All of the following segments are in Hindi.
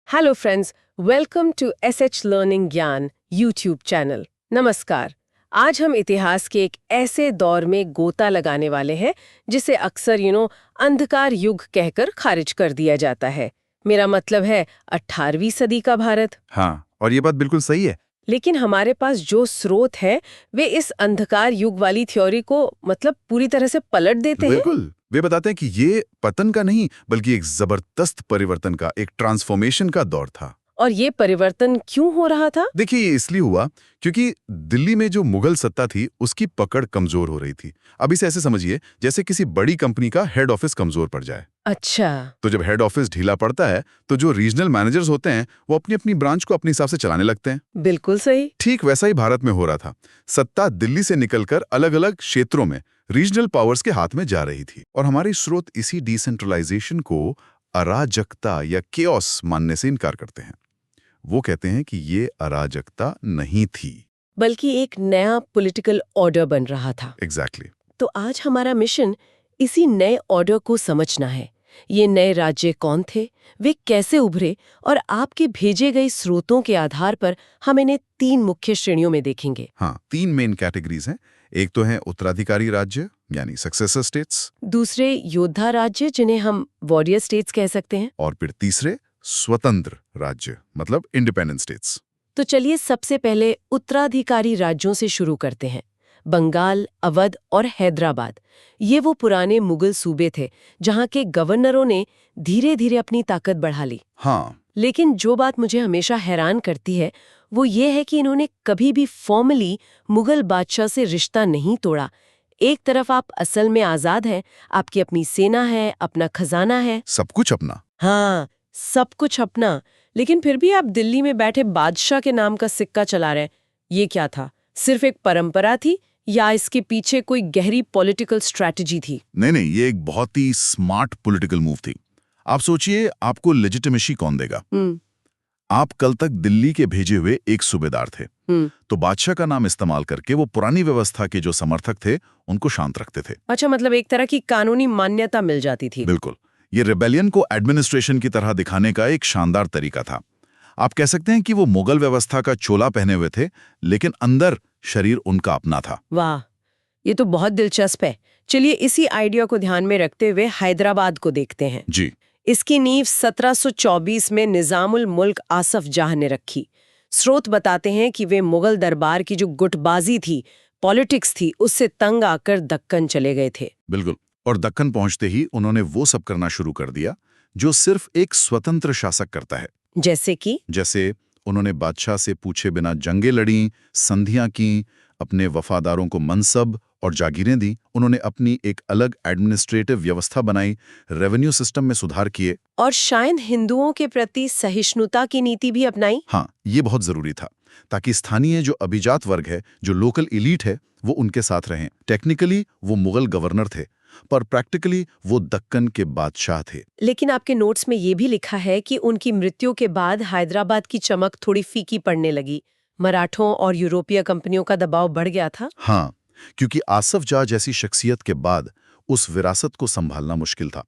Hello friends, welcome to SH learning Gyan YouTube channel. नमस्कार। आज हम इतिहास के एक ऐसे दौर में गोता लगाने वाले हैं जिसे अक्सर अंधकार युग कहकर खारिज कर दिया जाता है। मेरा मतलब है 18वीं सदी का भारत। हाँ, और ये बात बिल्कुल सही है। लेकिन हमारे पास जो स्रोत है वे इस अंधकार युग वाली थ्योरी को पूरी तरह से पलट देते हैं। बिल्कुल, वे बताते हैं कि ये पतन का नहीं बल्कि एक जबरदस्त परिवर्तन का, एक ट्रांसफॉर्मेशन का दौर था। और ये परिवर्तन क्यों हो रहा था? देखिए, ये इसलिए हुआ क्योंकि दिल्ली में जो मुगल सत्ता थी उसकी पकड़ कमजोर हो रही थी। अब इसे ऐसे समझिए जैसे किसी बड़ी कंपनी का हेड ऑफिस कमजोर पड़ जाए। अच्छा। तो जब हेड ऑफिस ढीला पड़ता है तो जो रीजनल मैनेजर्स होते हैं वो अपनी अपनी ब्रांच को अपने हिसाब से चलाने लगते हैं। बिल्कुल सही। ठीक वैसा ही भारत में हो रहा था। सत्ता दिल्ली से निकलकर अलग अलग क्षेत्रों में रीजनल पावर्स के हाथ में जा रही थी, और हमारे स्रोत इसी डिसेंट्रलाइजेशन को अराजकता या केओस मानने से इनकार करते हैं। वो कहते हैं कि ये अराजकता नहीं थी, बल्कि एक नया पॉलिटिकल ऑर्डर बन रहा था। एग्जैक्टली। तो आज हमारा मिशन इसी नए ऑर्डर को समझना है। ये नए राज्य कौन थे, वे कैसे उभरे, और आपके भेजे गए स्रोतों के आधार पर हम इन्हें 3 मुख्य श्रेणियों में देखेंगे। हाँ, 3 मेन कैटेगरीज हैं। एक तो है उत्तराधिकारी राज्य यानी सक्सेसर स्टेट्स, दूसरे योद्धा राज्य जिन्हें हम वॉरियर स्टेट्स कह सकते हैं, और फिर तीसरे स्वतंत्र राज्य मतलब इंडिपेंडेंट स्टेट्स। तो चलिए सबसे पहले उत्तराधिकारी राज्यों से शुरू करते हैं। बंगाल, अवध और हैदराबाद, ये वो पुराने मुगल सूबे थे जहाँ के गवर्नरों ने धीरे धीरे अपनी ताकत बढ़ा ली। हाँ, लेकिन जो बात मुझे हमेशा हैरान करती है वो ये है कि इन्होंने कभी भी फॉर्मली मुगल बादशाह से रिश्ता नहीं तोड़ा। एक तरफ आप असल में आजाद हैं, आपकी अपनी सेना है, अपना खजाना है, सब कुछ अपना। हाँ, सब कुछ अपना, लेकिन फिर भी आप दिल्ली में बैठे बादशाह के नाम का सिक्का चला रहे हैं। ये क्या था? सिर्फ एक परंपरा थी या इसके पीछे कोई गहरी पॉलिटिकल स्ट्रैटेजी थी? नहीं, ये एक बहुत ही स्मार्ट पॉलिटिकल मूव थी। आप सोचिए, आपको लेजिटिमेसी कौन देगा? आप कल तक दिल्ली के भेजे हुए एक सूबेदार थे, तो बादशाह का नाम इस्तेमाल करके वो पुरानी व्यवस्था के जो समर्थक थे उनको शांत रखते थे। अच्छा, मतलब एक तरह की कानूनी मान्यता मिल जाती थी। बिल्कुल, ये रिबेलियन को एडमिनिस्ट्रेशन की तरह दिखाने का एक शानदार तरीका था। आप कह सकते हैं कि वो मुगल व्यवस्था का चोला पहने हुए थे, लेकिन अंदर शरीर उनका अपना था। वाह, ये तो बहुत दिलचस्प है। चलिए इसी आइडिया को ध्यान में रखते हुए हैदराबाद को देखते हैं। जी, इसकी नींव 1724 में निजामुल मुल्क आसफ जाह ने रखी। स्रोत बताते हैं कि वे मुगल दरबार की जो गुटबाजी थी, पॉलिटिक्स थी, उससे तंग आकर दक्कन चले गए थे। बिल्कुल। और दक्कन पहुंचते ही उन्होंने वो सब करना शुरू कर दिया जो सिर्फ एक स्वतंत्र शासक करता है। जैसे उन्होंने बादशाह से पूछे बिना जंगें लड़ी, संधियां की, अपने वफादारों को मनसब और जागीरें दी। उन्होंने अपनी एक अलग एडमिनिस्ट्रेटिव व्यवस्था बनाई, रेवेन्यू सिस्टम में सुधार किए, और शायद हिंदुओं के प्रति सहिष्णुता की नीति भी अपनाई। हाँ, ये बहुत जरूरी था ताकि स्थानीय जो अभिजात वर्ग है, जो लोकल एलीट है, वो उनके साथ रहें। टेक्निकली वो मुगल गवर्नर थे, पर प्रैक्टिकली वो दक्कन के बादशाह थे। लेकिन आपके नोट्स में ये भी लिखा है कि उनकी मृत्यु के बाद हैदराबाद की चमक थोड़ी फीकी पड़ने लगी। मराठों और यूरोपीय कंपनियों का दबाव बढ़ गया था। हाँ, क्योंकि आसफ जाह जैसी शख्सियत के बाद उस विरासत को संभालना मुश्किल था।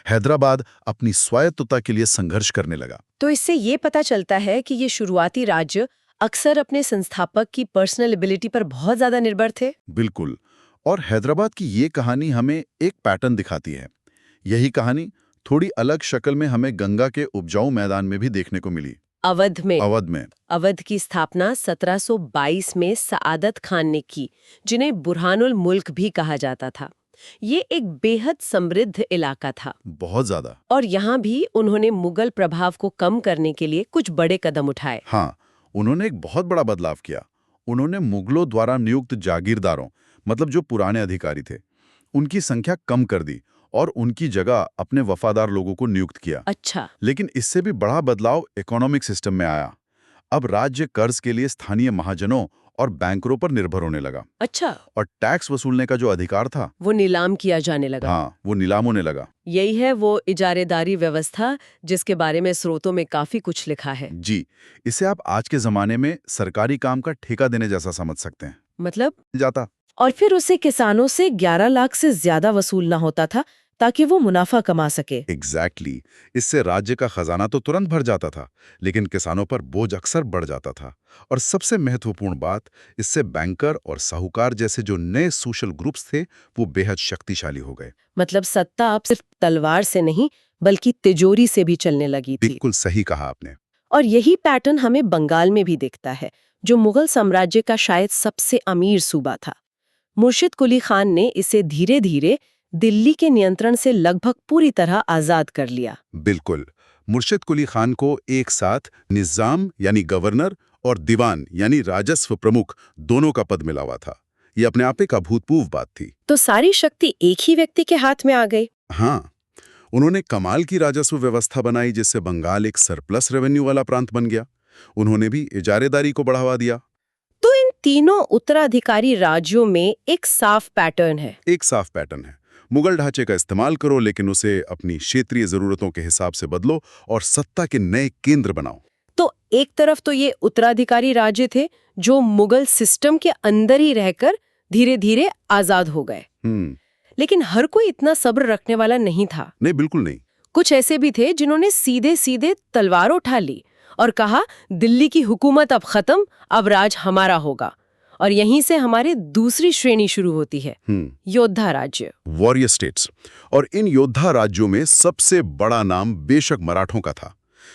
हैदराबाद अपनी स्वायत्तता के लिए संघर्ष करने लगा। तो इससे ये पता चलता है कि ये शुरुआती राज्य अक्सर अपने संस्थापक की पर्सनल एबिलिटी पर बहुत ज्यादा निर्भर थे। बिल्कुल, और हैदराबाद की ये कहानी हमें एक पैटर्न दिखाती है। यही कहानी थोड़ी अलग शक्ल में हमें गंगा के उपजाऊ मैदान में भी देखने को मिली। अवध में अवध अवध की स्थापना 1722 में सआदत खान ने की, जिन्हें बुरहानुल मुल्क भी कहा जाता था। ये एक बेहद समृद्ध इलाका था, बहुत ज्यादा। और यहाँ भी उन्होंने मुगल प्रभाव को कम करने के लिए कुछ बड़े कदम उठाए। हाँ, उन्होंने एक बहुत बड़ा बदलाव किया। उन्होंने मुगलों द्वारा नियुक्त जागीरदारों, मतलब जो पुराने अधिकारी थे, उनकी संख्या कम कर दी और उनकी जगह अपने वफादार लोगों को नियुक्त किया। अच्छा। लेकिन इससे भी बड़ा बदलाव इकोनॉमिक सिस्टम में आया। अब राज्य कर्ज के लिए स्थानीय महाजनों और बैंकरों पर निर्भर होने लगा। अच्छा। और टैक्स वसूलने का जो अधिकार था वो नीलाम किया जाने लगा। हाँ, वो नीलाम होने लगा। यही है वो इजारेदारी व्यवस्था जिसके बारे में स्रोतों में काफी कुछ लिखा है। जी, इसे आप आज के जमाने में सरकारी काम का ठेका देने जैसा समझ सकते हैं। मतलब जाता और फिर उसे किसानों से 11 लाख से ज्यादा वसूलना होता था, ताकि वो मुनाफा कमा सके। एग्जैक्टली इससे राज्य का खजाना तो तुरंत भर जाता था, लेकिन किसानों पर बोझ अक्सर बढ़ जाता था। और सबसे महत्वपूर्ण बात, इससे बैंकर और साहूकार जैसे जो नए सोशल ग्रुप्स थे वो बेहद शक्तिशाली हो गए। मतलब सत्ता अब सिर्फ तलवार से नहीं बल्कि तिजोरी से भी चलने लगी थी। बिल्कुल सही कहा आपने। और यही पैटर्न हमें बंगाल में भी दिखता है, जो मुगल साम्राज्य का शायद सबसे अमीर सूबा था। मुर्शिद कुली खान ने इसे धीरे धीरे दिल्ली के नियंत्रण से लगभग पूरी तरह आजाद कर लिया। बिल्कुल, मुर्शिद कुली खान को एक साथ निजाम यानी गवर्नर और दीवान यानी राजस्व प्रमुख दोनों का पद मिला हुआ था। ये अपने आप एक अभूतपूर्व बात थी। तो सारी शक्ति एक ही व्यक्ति के हाथ में आ गई। हाँ, उन्होंने कमाल की राजस्व व्यवस्था बनाई जिससे बंगाल एक सरप्लस रेवेन्यू वाला प्रांत बन गया। उन्होंने भी इजारेदारी को बढ़ावा दिया। तो इन तीनों उत्तराधिकारी राज्यों में एक साफ पैटर्न है। मुगल ढांचे का इस्तेमाल करो, लेकिन उसे अपनी क्षेत्रीय जरूरतों के हिसाब से बदलो और सत्ता के नए केंद्र बनाओ। तो एक तरफ तो ये उत्तराधिकारी राज्य थे जो मुगल सिस्टम के अंदर ही रहकर धीरे धीरे आजाद हो गए। लेकिन हर कोई इतना सब्र रखने वाला नहीं था। नहीं, बिल्कुल नहीं। कुछ ऐसे भी थे जिन्होंने सीधे सीधे तलवार उठा ली और कहा, दिल्ली की हुकूमत अब खत्म, अब राज हमारा होगा। और यहीं से हमारी दूसरी श्रेणी शुरू होती है, योद्धा राज्य, वॉरियर स्टेट्स। और इन योद्धा राज्यों में सबसे बड़ा नाम बेशक मराठों का था।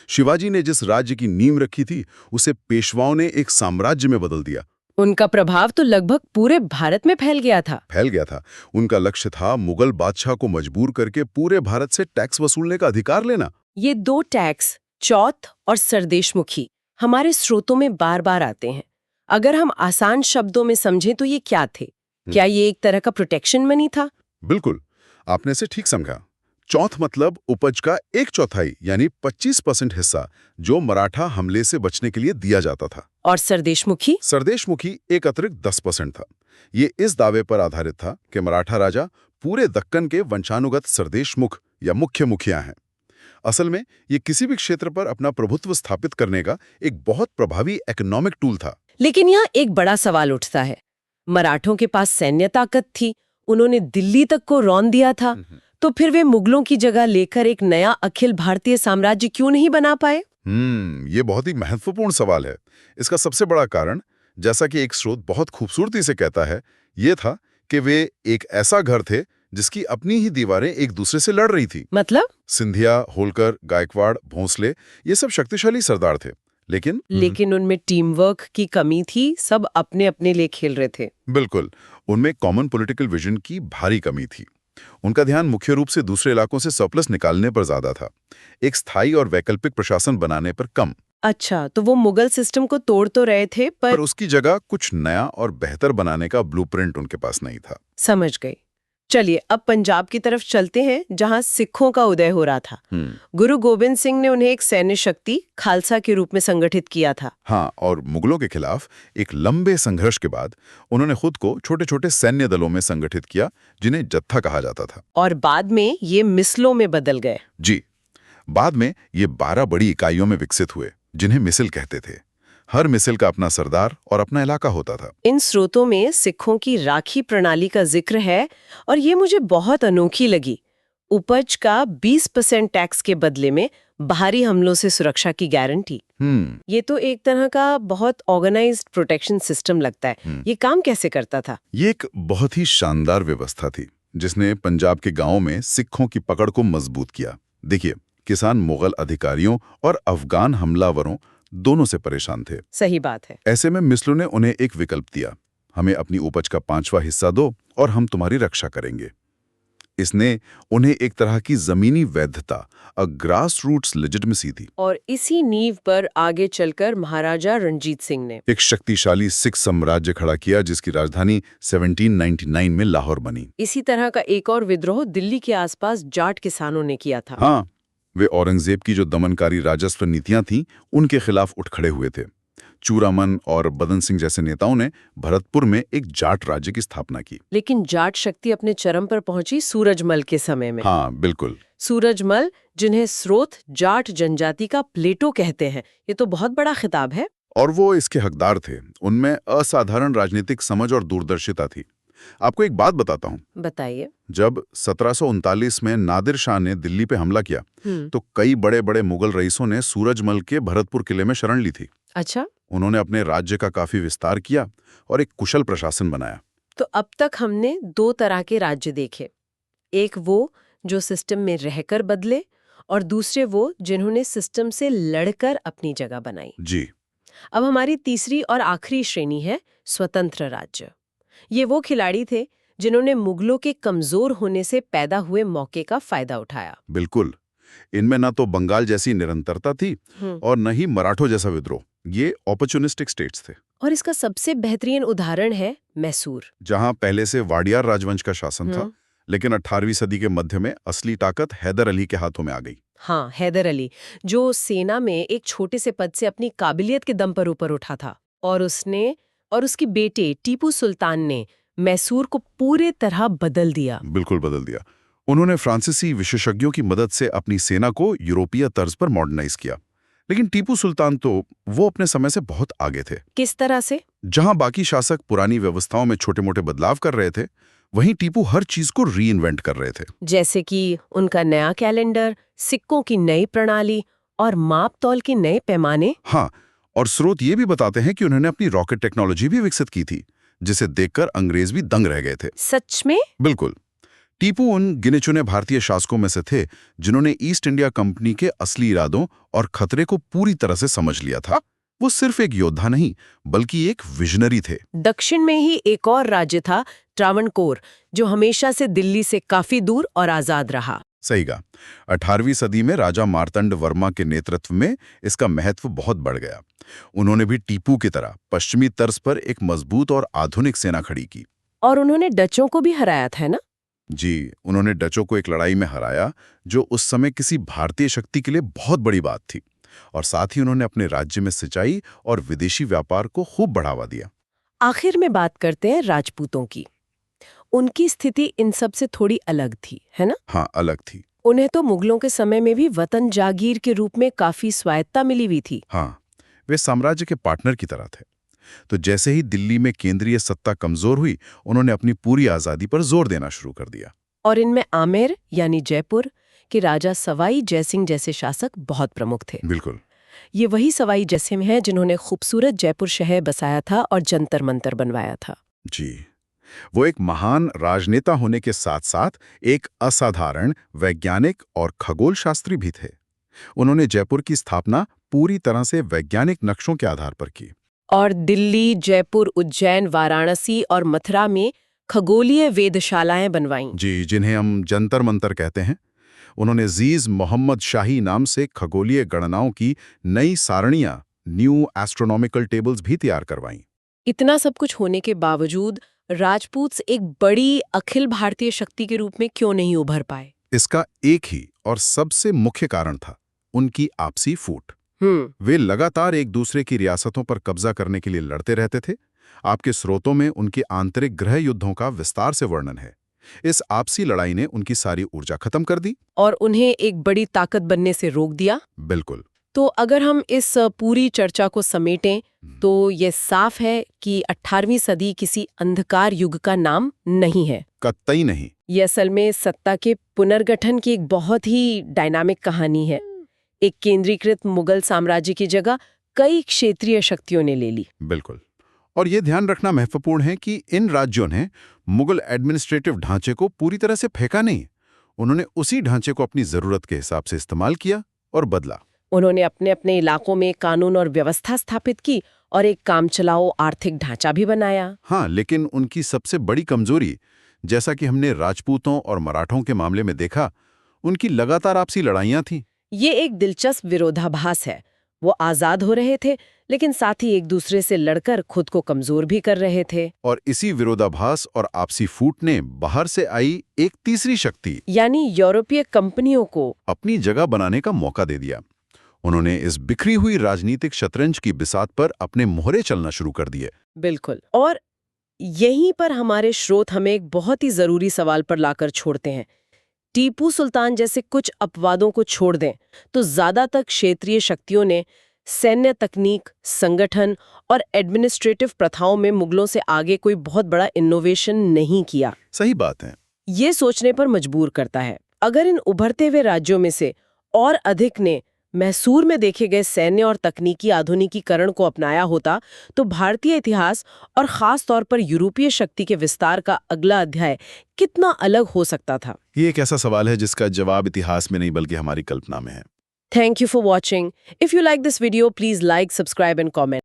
शिवाजी ने जिस राज्य की नींव रखी थी उसे पेशवाओं ने एक साम्राज्य में बदल दिया। उनका प्रभाव तो लगभग पूरे भारत में फैल गया था। उनका लक्ष्य था मुगल बादशाह को मजबूर करके पूरे भारत से टैक्स वसूलने का अधिकार लेना। ये दो टैक्स, चौथ और सरदेशमुखी, हमारे स्रोतों में बार बार आते हैं। अगर हम आसान शब्दों में समझें तो ये क्या थे? क्या ये एक तरह का प्रोटेक्शन मनी था? बिल्कुल, आपने इसे ठीक समझा। चौथ मतलब उपज का 1/4 यानी 25% हिस्सा जो मराठा हमले से बचने के लिए दिया जाता था। और सरदेशमुखी एक अतिरिक्त 10% था। ये इस दावे पर आधारित था कि मराठा राजा पूरे दक्कन के वंशानुगत सरदेशमुख या मुख्य मुखिया हैं। असल में ये किसी भी क्षेत्र पर अपना प्रभुत्व स्थापित करने का एक बहुत प्रभावी इकोनॉमिक टूल था। लेकिन यहाँ एक बड़ा सवाल उठता है, मराठों के पास सैन्य ताकत थी, उन्होंने दिल्ली तक को रौंद दिया था, तो फिर वे मुगलों की जगह लेकर एक नया अखिल भारतीय साम्राज्य क्यों नहीं बना पाए? ये बहुत ही महत्वपूर्ण सवाल है। इसका सबसे बड़ा कारण, जैसा कि एक स्रोत बहुत खूबसूरती से कहता है, ये था कि वे एक ऐसा घर थे जिसकी अपनी ही दीवारें एक दूसरे से लड़ रही थी। मतलब? सिंधिया, होलकर, गायकवाड़, भोंसले, ये सब शक्तिशाली सरदार थे, लेकिन उनमें टीम वर्क की कमी थी, सब अपने अपने लिए खेल रहे थे। बिल्कुल, उनमें कॉमन पॉलिटिकल विजन की भारी कमी थी। उनका ध्यान मुख्य रूप से दूसरे इलाकों से सरप्लस निकालने पर ज्यादा था, एक स्थायी और वैकल्पिक प्रशासन बनाने पर कम। अच्छा, तो वो मुगल सिस्टम को तोड़ तो रहे थे, पर उसकी जगह कुछ नया और बेहतर बनाने का ब्लूप्रिंट उनके पास नहीं था। समझ गई। चलिए अब पंजाब की तरफ चलते हैं, जहां सिखों का उदय हो रहा था। गुरु गोबिंद सिंह ने उन्हें एक सैन्य शक्ति खालसा के रूप में संगठित किया था। हाँ, और मुगलों के खिलाफ एक लंबे संघर्ष के बाद उन्होंने खुद को छोटे छोटे सैन्य दलों में संगठित किया, जिन्हें जत्था कहा जाता था। और बाद में ये मिसलों में बदल गए। जी, बाद में ये 12 बड़ी इकाइयों में विकसित हुए, जिन्हें मिसिल कहते थे। हर मिसिल का अपना सरदार और अपना इलाका होता था। इन स्रोतों में सिखों की राखी प्रणाली का जिक्र है और ये मुझे बहुत अनोखी लगी। उपज का 20% टैक्स के बदले में बाहरी हमलों से सुरक्षा की गारंटी। ये तो एक तरह का बहुत ऑर्गेनाइज्ड प्रोटेक्शन सिस्टम लगता है। ये काम कैसे करता था? ये एक बहुत ही शानदार व्यवस्था थी जिसने पंजाब के गांवों में सिखों की पकड़ को मजबूत किया। देखिए, किसान मुगल अधिकारियों और अफगान हमलावरों दोनों से परेशान थे। सही बात है। ऐसे में मिस्लों ने उन्हें एक विकल्प दिया, हमें अपनी उपज का 5वां हिस्सा दो और हम तुम्हारी रक्षा करेंगे। इसने उन्हें एक तरह की जमीनी वैधता, अ ग्रास रूट्स लेजिटिमेसी दी। और इसी नींव पर आगे चलकर महाराजा रणजीत सिंह ने एक शक्तिशाली सिख साम्राज्य खड़ा किया, जिसकी राजधानी 1799 में लाहौर बनी। इसी तरह का एक और विद्रोह दिल्ली के आसपास जाट किसानों ने किया था। हाँ, वे औरंगजेब की जो दमनकारी राजस्व नीतियां थीं, उनके खिलाफ उठ खड़े हुए थे। चूरामन और बदन सिंह जैसे नेताओं ने भरतपुर में एक जाट राज्य की स्थापना की। लेकिन जाट शक्ति अपने चरम पर पहुंची सूरजमल के समय में। हाँ, बिल्कुल। सूरजमल, जिन्हें स्रोत जाट जनजाति का प्लेटो कहते हैं, ये तो बहुत बड़ा खिताब है। और वो इसके हकदार थे। उनमें असाधारण राजनीतिक समझ और दूरदर्शिता थी। आपको एक बात बताता हूँ। बताइए। जब 1739 में नादिर शाह ने दिल्ली पे हमला किया तो कई बड़े बड़े मुगल रईसों ने सूरजमल के भरतपुर किले में शरण ली थी। अच्छा। उन्होंने अपने राज्य का काफी विस्तार किया और एक कुशल प्रशासन बनाया। तो अब तक हमने दो तरह के राज्य देखे, एक वो जो सिस्टम में रहकर बदले और दूसरे वो जिन्होंने सिस्टम से लड़कर अपनी जगह बनाई। जी। अब हमारी तीसरी और आखिरी श्रेणी है स्वतंत्र राज्य। ये वो खिलाड़ी थे जिन्होंने मुगलों के कमजोर होने से पैदा हुए मौके का फायदा उठाया। बिल्कुल। इनमें ना तो बंगाल जैसी निरंतरता थी और न ही मराठों जैसा विद्रोह। ये ऑपर्चुनिस्टिक स्टेट्स थे। और इसका सबसे बेहतरीन उदाहरण है मैसूर, जहां पहले से वाडियार राजवंश का शासन था, लेकिन 18वीं सदी के मध्य में असली ताकत हैदर अली के हाथों में आ गई। हाँ, हैदर अली, जो सेना में एक छोटे से पद से अपनी काबिलियत के दम पर ऊपर उठा था, और उसने और उसके बेटे टीपू सुल्तान ने मैसूर को पूरे तरह बदल दिया। बिल्कुल बदल दिया। उन्होंने फ्रांसीसी विशेषज्ञों की मदद से अपनी सेना को यूरोपीय तर्ज पर मॉडर्नाइज किया। लेकिन टीपू सुल्तान तो वो अपने समय से बहुत आगे थे। किस तरह से? जहां बाकी शासक पुरानी व्यवस्थाओं में छोटे मोटे बदलाव कर रहे थे, वहीं टीपू हर चीज को रीइन्वेंट कर रहे थे। जैसे कि उनका नया कैलेंडर, सिक्कों की नई प्रणाली और माप तौल के नए पैमाने। हाँ, और स्रोत ये भी बताते हैं कि उन्होंने अपनी रॉकेट टेक्नोलॉजी भी विकसित की थी, जिसे देखकर अंग्रेज भी दंग रह गए थे। सच में? बिल्कुल। टीपू उन गिने चुने भारतीय शासकों में से थे जिन्होंने ईस्ट इंडिया कंपनी के असली इरादों और खतरे को पूरी तरह से समझ लिया था। वो सिर्फ एक योद्धा नहीं, बल्कि एक विजनरी थे। दक्षिण में ही एक और राज्य था, त्रावणकोर, जो हमेशा से दिल्ली से काफी दूर और आजाद रहा। सही कहा। 18वीं सदी में राजा मार्तंड वर्मा के नेतृत्व में इसका महत्व बहुत बढ़ गया। उन्होंने भी टीपू की तरह पश्चिमी तर्ज पर एक मजबूत और आधुनिक सेना खड़ी की। और उन्होंने डचों को भी हराया था ना? जी, उन्होंने डचों को एक लड़ाई में हराया जो उस समय किसी भारतीय शक्ति के लिए बहुत बड़ी बात थी। और साथ ही उन्होंने अपने राज्य में सिंचाई और विदेशी व्यापार को खूब बढ़ावा दिया। आखिर में बात करते हैं राजपूतों की। उनकी स्थिति इन सब से थोड़ी अलग थी, है ना? हाँ, अलग थी। उन्हें तो मुगलों के समय में भी वतन जागीर के रूप में काफी स्वायत्ता मिली हुई थी। हाँ, वे साम्राज्य के पार्टनर की तरह थे। तो जैसे ही दिल्ली में केंद्रीय सत्ता कमजोर हुई, उन्होंने अपनी पूरी आजादी पर जोर देना शुरू कर दिया। और इनमें आमेर यानी जयपुर के राजा सवाई जयसिंह जैसे शासक बहुत प्रमुख थे। बिल्कुल। ये वही सवाई जयसिंह हैं जिन्होंने खूबसूरत जयपुर शहर बसाया था और जंतर मंतर बनवाया था। जी, वो एक महान राजनेता होने के साथ साथ एक असाधारण वैज्ञानिक और खगोल शास्त्री भी थे। उन्होंने जयपुर की स्थापना पूरी तरह से वैज्ञानिक नक्शों के आधार पर की। और दिल्ली, जयपुर, उज्जैन, वाराणसी और मथुरा में खगोलीय वेधशालाएं बनवाईं। जी, जिन्हें हम जंतर मंतर कहते हैं। उन्होंने जीज मोहम्मद शाही नाम से खगोलीय गणनाओं की नई सारणियां, न्यू एस्ट्रोनॉमिकल टेबल्स भी तैयार करवाईं। इतना सब कुछ होने के बावजूद राजपूत एक बड़ी अखिल भारतीय शक्ति के रूप में क्यों नहीं उभर पाए? इसका एक ही और सबसे मुख्य कारण था उनकी आपसी फूट। वे लगातार एक दूसरे की रियासतों पर कब्जा करने के लिए लड़ते रहते थे। आपके स्रोतों में उनके आंतरिक गृह युद्धों का विस्तार से वर्णन है। इस आपसी लड़ाई ने उनकी सारी ऊर्जा खत्म कर दी और उन्हें एक बड़ी ताकत बनने से रोक दिया। बिल्कुल। तो अगर हम इस पूरी चर्चा को समेटें तो ये साफ है कि 18वीं सदी किसी अंधकार युग का नाम नहीं है। कतई नहीं। ये असल में सत्ता के पुनर्गठन की एक बहुत ही डायनामिक कहानी है। एक केंद्रीकृत मुगल साम्राज्य की जगह कई क्षेत्रीय शक्तियों ने ले ली। बिल्कुल। और ये ध्यान रखना महत्वपूर्ण है कि इन राज्यों ने मुगल एडमिनिस्ट्रेटिव ढांचे को पूरी तरह से फेंका नहीं। उन्होंने उसी ढांचे को अपनी जरूरत के हिसाब से इस्तेमाल किया और बदला। उन्होंने अपने अपने इलाकों में कानून और व्यवस्था स्थापित की और एक कामचलाओ आर्थिक ढांचा भी बनाया। हाँ, लेकिन उनकी सबसे बड़ी कमजोरी, जैसा कि हमने राजपूतों और मराठों के मामले में देखा, उनकी लगातार आपसी लड़ाइयां थीं। ये एक दिलचस्प विरोधाभास है। वो आजाद हो रहे थे, लेकिन साथ ही एक दूसरे से लड़कर खुद को कमजोर भी कर रहे थे। और इसी विरोधाभास और आपसी फूट ने बाहर से आई एक तीसरी शक्ति, यानी यूरोपीय कंपनियों को अपनी जगह बनाने का मौका दे दिया। उन्होंने इस बिखरी हुई राजनीतिक शतरंज की बिसात पर अपने मोहरे चलना शुरू कर दिए। बिल्कुल। और यहीं पर हमारे स्रोत हमें एक बहुत ही जरूरी सवाल पर लाकर छोड़ते हैं। टीपू सुल्तान जैसे कुछ अपवादों को छोड़ दें तो ज्यादातर क्षेत्रीय शक्तियों ने सैन्य तकनीक, संगठन और एडमिनिस्ट्रेटिव प्रथाओं में मुगलों से आगे कोई बहुत बड़ा इनोवेशन नहीं किया। सही बात है। ये सोचने पर मजबूर करता है, अगर इन उभरते हुए राज्यों में से और अधिक ने मैसूर में देखे गए सैन्य और तकनीकी आधुनिकीकरण को अपनाया होता तो भारतीय इतिहास और खास तौर पर यूरोपीय शक्ति के विस्तार का अगला अध्याय कितना अलग हो सकता था। ये एक ऐसा सवाल है जिसका जवाब इतिहास में नहीं बल्कि हमारी कल्पना में है। Thank you for watching. If you like this video, please like, subscribe and comment.